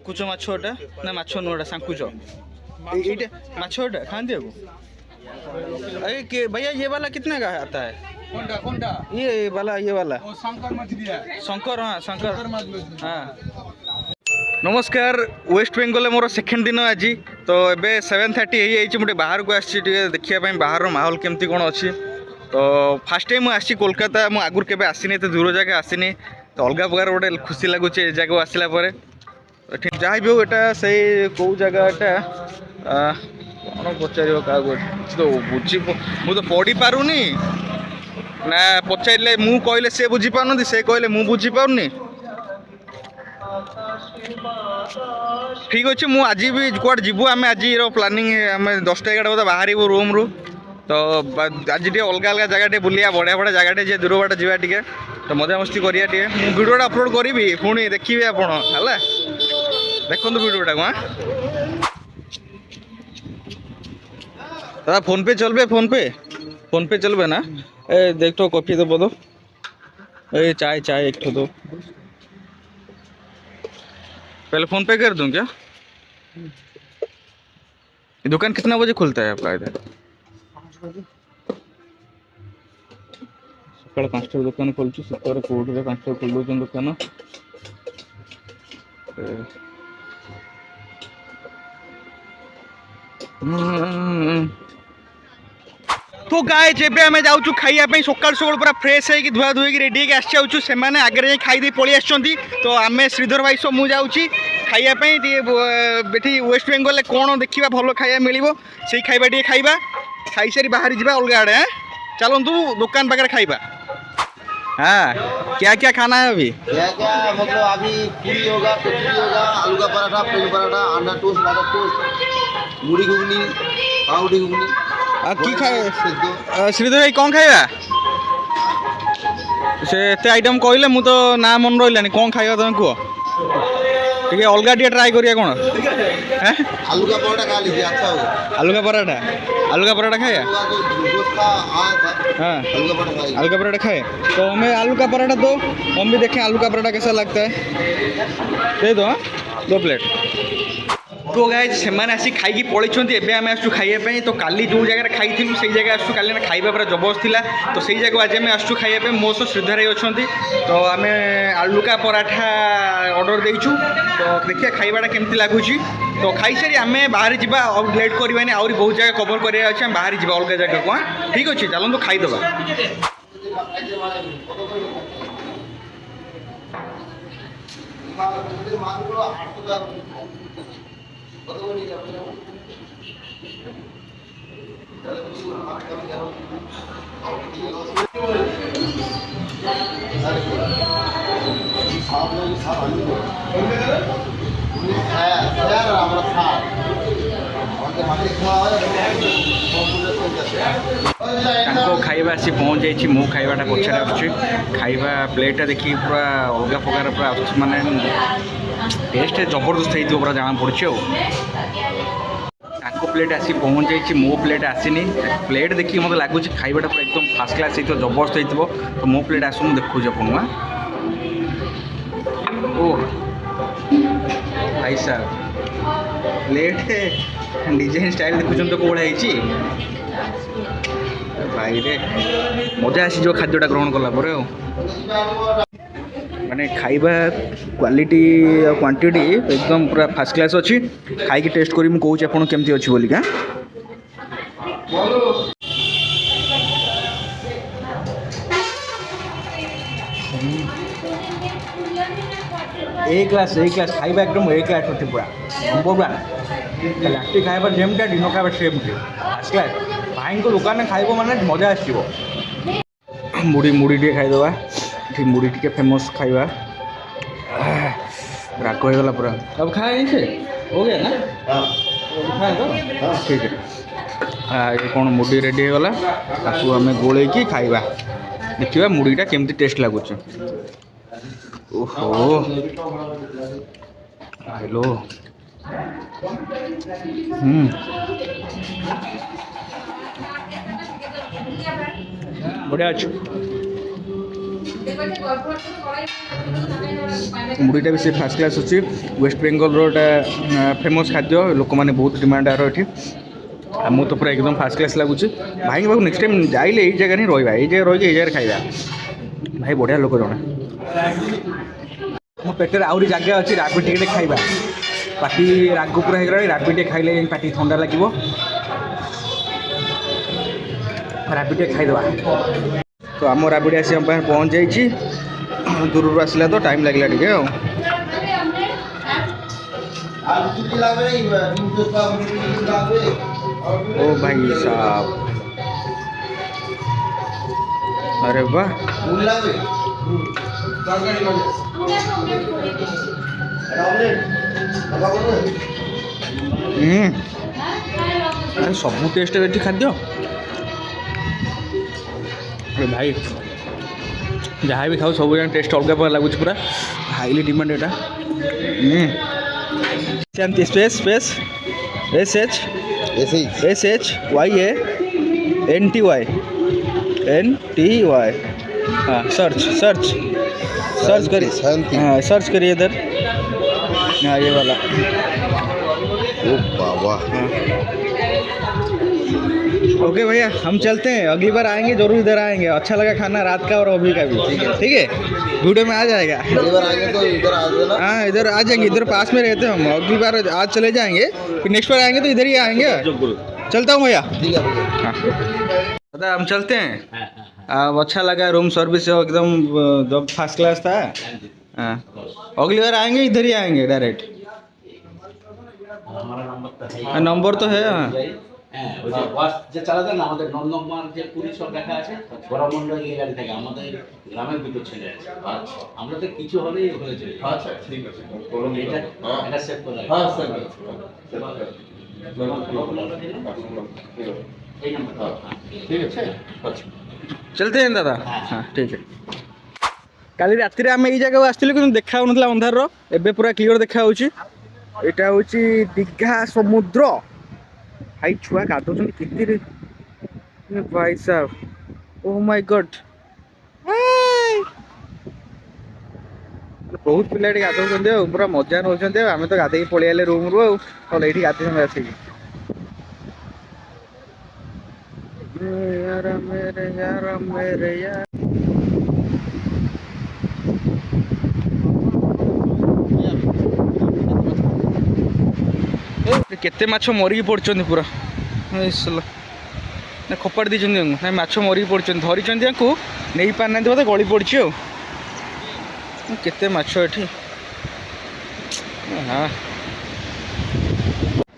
सांकुच माछटा ना माछ नुआटा सांकुच ये माछटा खाते हो। अरे के भैया ये वाला कितने का आता है? कोंडा कोंडा ये वाला वो शंकर मछली है। शंकर, हाँ शंकर मछली। हाँ। नमस्कार, वेस्ट बेंगल मोर सेकेंड दिन आज तो ये 7:30 मुझे बाहर को आसी देखा बाहर माहौल केमती कौन अच्छी। तो फास्ट टाइम आसी कोलकाता मुझे आगुरी के आसनी तो दूर जगह आसनी तो अलग प्रकार गोटे खुशी लगुच जगह आसला जहाँ भी हो यहाँ से कौ जगहटा कौन पचार क्या तो बुझी मुझे पढ़ी पारूनी ना पचारे मु कहले से बुझी पारन से कहले मु बुझी पारूनी। ठीक अच्छे मु आज भी कौट जीवु आम आज प्लानिंग आम 10-11 बजे बाहर रूम रु तो आज अलग अलग जगह बुलिया बढ़िया बढ़िया जगह जे दूर बाट जावा टे तो मजा मस्ती करिया टे वीडियोटा अपलोड करी पुणी देखिए आपड़ है देखो वीडियोटा को। दादा फोन पे चलबे फोन पे चलबे ना? ए देख तो कॉफी तो बोलो ए चाय एक तो दो पहले फोन पे कर दूं क्या? ये दुकान कितना बजे खुलता है आपका इधर? सकाल 5 दुकान खोल सकाल कोटे 5 खोल दूसरी दुकान। तो गाय जेबे आम जाऊँ खाइबा सकाल सकाल पूरा फ्रेश है धुआ धुई रेडी आसचु से आगे खाई पलि आस तो आम श्रीधर भाई सब मुझे खाइबापी वेस्ट बेंगल कौन देखा भल खाया मिल से खाइबा टे खाइबा खाई सारी बाहर जा अलग आड़े चलतु दुकान पाखे खाइबा। हाँ क्या क्या खाना है अभी? क्या मतलब अभी पूरी होगा, कचौड़ी होगा, आलू का पराठा, प्लेन पराठा, अंडा टोस्ट, मटर टोस्ट, मुड़ी घुगनी, पाउडी घुगनी। की खाए श्रीधर भाई कौन खाइबा? से एत आइटम कहले मु तो ना मन रहा कौन खाइबा तुम कह ठीक अलग टे ट्राए करिया कौन? आलू का पराठा खा लीजिए, अच्छा होगा। आलू का पराठा खाया? हाँ आलू का पराठा खाए तो हमें आलू का पराठा दो, हम भी देखें आलू का पराठा कैसा लगता है। दे दो हाँ 2 प्लेट। तो गाइज से आसी खाई पलैंट एवं आम आसू खाइबा तो काली जो जगह खाई से जगह आसू का खाइबा पूरा जबरदस्त थिला तो सही जगह आज आम आसू खाइबा मो सह श्रीधर भाई अच्छा तो आम आलू का पराठा ऑर्डर देचु तो देखिए खाइबाटा केमती लगुच तो खाई सारी आम बाहर जा और लेट करवानी आहरी बहुत जगह कवर कराया अच्छे बाहर जा अलग जगह को। हाँ ठीक अच्छे चलते खाईदे। खाइबा आसी पहुँच जाइए मो खाइबाटा पछारे आसुची खाइबा प्लेटा देखिए पूरा अलग प्रकार पूरा माने टेस्ट जबरदस्त हो पूरा जाना पड़ी। ताको प्लेट आसी पहुँच जाइए मो प्लेट आसीनी प्लेट देखिए मतलब लगुच खाइबाटा पूरा एकदम फास्ट क्लास हो जबरदस्त हो तो मो प्लेट आसू देखुच अपन ओ भाई साहब प्लेट डिजाइन स्टाइल देखुन तो कौड़ा भाई रे मजा आसी जो खाद्यटा ग्रहण कला माने खाइबा क्वालिटी और क्वांटिटी एकदम पूरा फास्ट क्लास अच्छी खाई टेस्ट करी मु कहूँ आपन केमती अच्छी बोली का। ए क्लास खाइबा एकदम ए क्लास अच्छी पूरा पूरा राति खाइबा जेमटा दिन खाइबा सेमटी फास्ट क्लास भाई को दुकान खाइब माने मजा आसो। मुड़ी टे खाईदे ये मुड़ी टे फेमस खाइबा राग होगला पूरा अब खाए से हो गया ना खाए तो ठीक है। ये कौन मुड़ी रेडी होगला ताकू आम गोल खाइबा देखिए मुड़ीटा केमती टेस्ट लगुच। ओहो हेलो बढ़िया अच्छे मुड़ीटा भी से फास्ट क्लास अच्छी वेस्ट बेंगल रोटा फेमस खाद्य लोक मैंने बहुत डिमांड आर ये आम तो पूरा एकदम फास्ट क्लास लगुच भाई बाबू नेक्स्ट टाइम जाइले ये जगह नहीं रहा ये जगह रही ये जगह खाଇବା भाई बढ़िया लोक जड़े मो पेटर आहरी जगह अच्छी राबिड टिके खाଇବା पाटी राग पूरा हो राबिड टे खाइले पाटी ठंडा लगे राबिड टे खाईदे तो आम राबिड आसी हम पाखे पहुँच जाइए दूर आसला तो टाइम लगे टे ओ भाई साहब अरे वाह सब टेस्ट ये खाद्य भाई जहाँ भी खाऊ सब टेस्ट अलग प्रकार लगुच पूरा हाईली डिमांड एटा स्पेस स्पेस SHYANTY हाँ सर्च करिए हाँ सर्च करिए इधर हाँ ये वाला ओ बाबा ओके भैया हम चलते हैं अगली बार आएंगे जरूर इधर आएंगे अच्छा लगा खाना रात का और अभी का भी ठीक है वीडियो में आ जाएगा अगली बार आएंगे तो इधर आ जाना हाँ इधर आ जाएंगे इधर पास में रहते हैं हम अगली बार आज चले जाएंगे फिर नेक्स्ट बार आएंगे तो इधर ही आएंगे चलता हूँ भैया ठीक है हाँ दादा हम चलते हैं अब अच्छा लगा रूम सर्विस एकदम जब फर्स्ट क्लास था हाँ अगली बार आएंगे इधर ही आएंगे डायरेक्ट नंबर तो है हाँ ওই যে বাস যে চালাতে না আমাদের নন্দকুমার যে পুলিশ সব দেখা আছে বড়মন্ডল এই গাড়ি থেকে আমাদের গ্রামের ভিতর ছেলে আছে আমরা তো কিছু হলেই হয়ে যায় আচ্ছা ঠিক আছে এটা সেভ করে হ্যাঁ স্যার এই নাম্বার ঠিক আছে আচ্ছা चलते हैं दादा हाँ ठीक है काली राति आम ये जगह आसलु कि देखा अंधार एबे पूरा क्लीयर देखा यहाँ हूँ दीघा समुद्र भाई छुआ गाधुन के भाई साहब ओह माय गॉड बहुत पिला गाधुंट पूरा मजा नौ आम तो गाधे पलि आले रूम रू ये गाधे आसिक यार मेरे यार केते माछ मरिकी पड़छन पूरा ना खपाड़ दी ना माछ मरिकी पड़छन धरी नहीं पारना बोधे गली पड़ी केते माछ एठी हाँ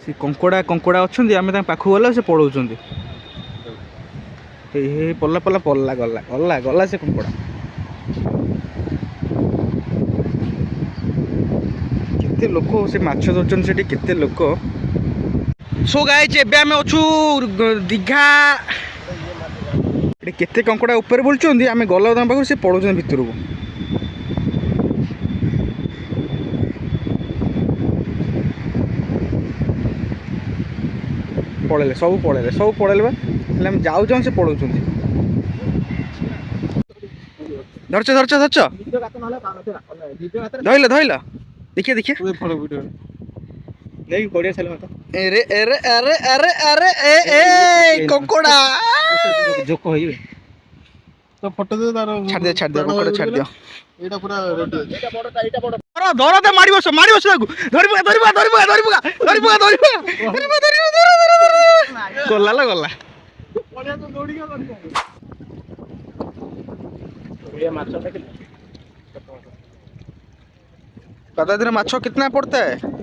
सी कंकड़ा कंकड़ा अच्छा आम पाखु गला से पड़ौं पल्ला पल्ला पल्ला गला गला गला से कंकड़ा केते लोक से माछ धरछन से केते लोक सो गाइस एबे आमे अछु दीघा केते कंकड़ा ऊपर बोलछन आमे गला दाम पाखु से पड़ौं भितर को पड़े सब पड़े हम जाऊ से पड़ौ धरच धरच धरच धरल धरल देखिए देखिए अरे अरे अरे अरे अरे ए ए कंकोड़ा जोक होई तो फोटो दे तार छाड़ दे कंकोड़ा छाड़ दियो एटा पूरा रेडी एटा बड़टा एटा बड़ धर दे मारी बस गला ला गला पता दिन माछ कितना पड़ता है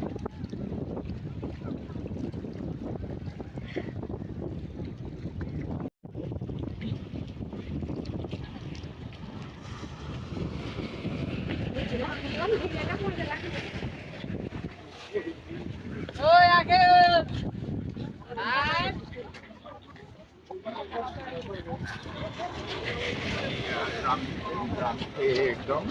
एकदम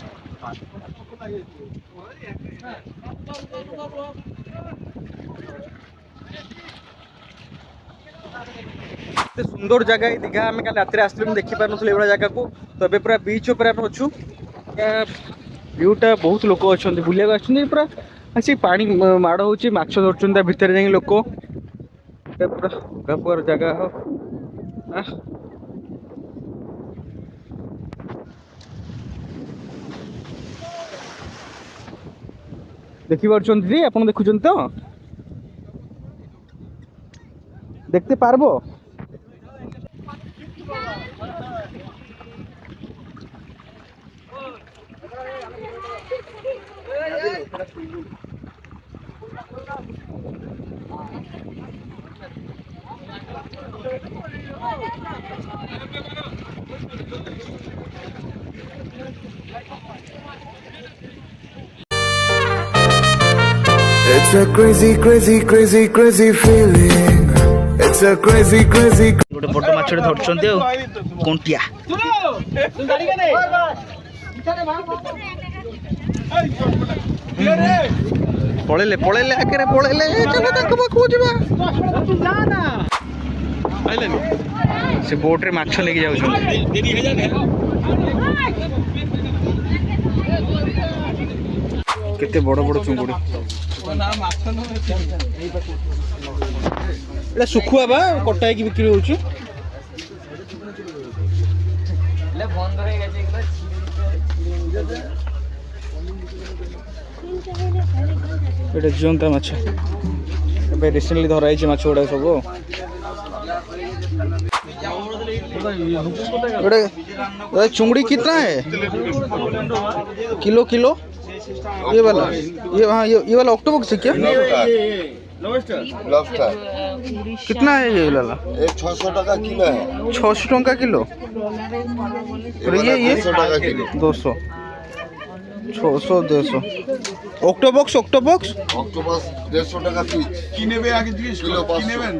एते सुंदर जगह है दीघा आम कल रात आसलु देखी पार नी जगह को तो ए पूरा बीच उपर अच्छु व्यूटा बहुत लोक अच्छा बुलिया पूरा आसी पानी माड़ हो माछ धरछन भितर जाए लोक पूरा पुअर जगह देखी पार्टी आप देखुं तो देखते पारबो It's a crazy, crazy, crazy, crazy feeling. It's a crazy, crazy. गोटे बड़ माछटे धरछन्ते कंटिया पळेले पळेले आके पळेले चलो तक पाखु जिबा आइलेनी से बोट रे माछ लेके जाउछन केते बड़ बड़ चुंगुड़ी एटा सुखुआ बा कटा की बिक्री होउछ एटा जीवंता माछ ए रिसेंटली धरा आइछ माछ गुडा सब एटा चुंगड़ी कितना है किलो किलो ये वाला ये हाँ ये वाला ऑक्टोपस है क्या लॉबस्टर कितना है ये वाला 600 টাকা किलो है 600 टंका किलो और ये 200 টাকা किलो 200 600 200 ऑक्टोपस ऑक्टोपस অক্টোপাস 150 টাকা পিস কি নেবে আগে জিজ্ঞেস করো কি নেবেন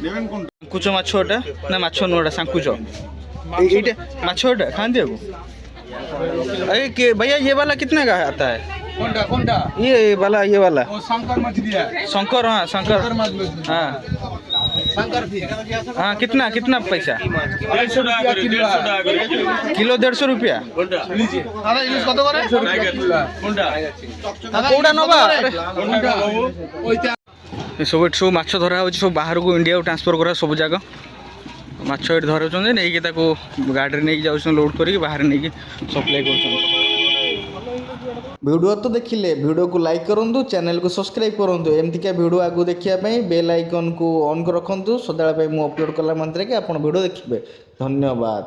নেবেন কোন সাঙ্কুচ মাছ ওটা না মাছ নোটা সাঙ্কুচ এইটা মাছ ওটা খান দেবো अरे के भैया ये वाला कितने का आता है কোনটা কোনটা ये वाला ও শঙ্কর মাছ দিয়া शंकर हाँ शंकर हाँ শঙ্কর ফি हाँ कितना पैसा 150 টাকা কিলো किलो 150 रुपया দাদা ইলিশ কত করে 150 টাকা কিলো কোনটা कोड़ा नबा কোনটা ওইটা सब एट सब माछ धरा हो सब बाहर को इंडिया ट्रांसफर करा सब जगह माछ एट धराऊँ नहीं गाड़ी नहीं जाऊँ लोड करके बाहर नहीं सप्लाई कर वीडियो तो देखिले वीडियो को लाइक करूँ चैनल को सब्सक्राइब करूँ एमतीका वीडियो आगु देखापी बेल आइकन को ऑन रखु सदा मुझे अपलोड कला मात्रे कि आप वीडियो देखिए धन्यवाद।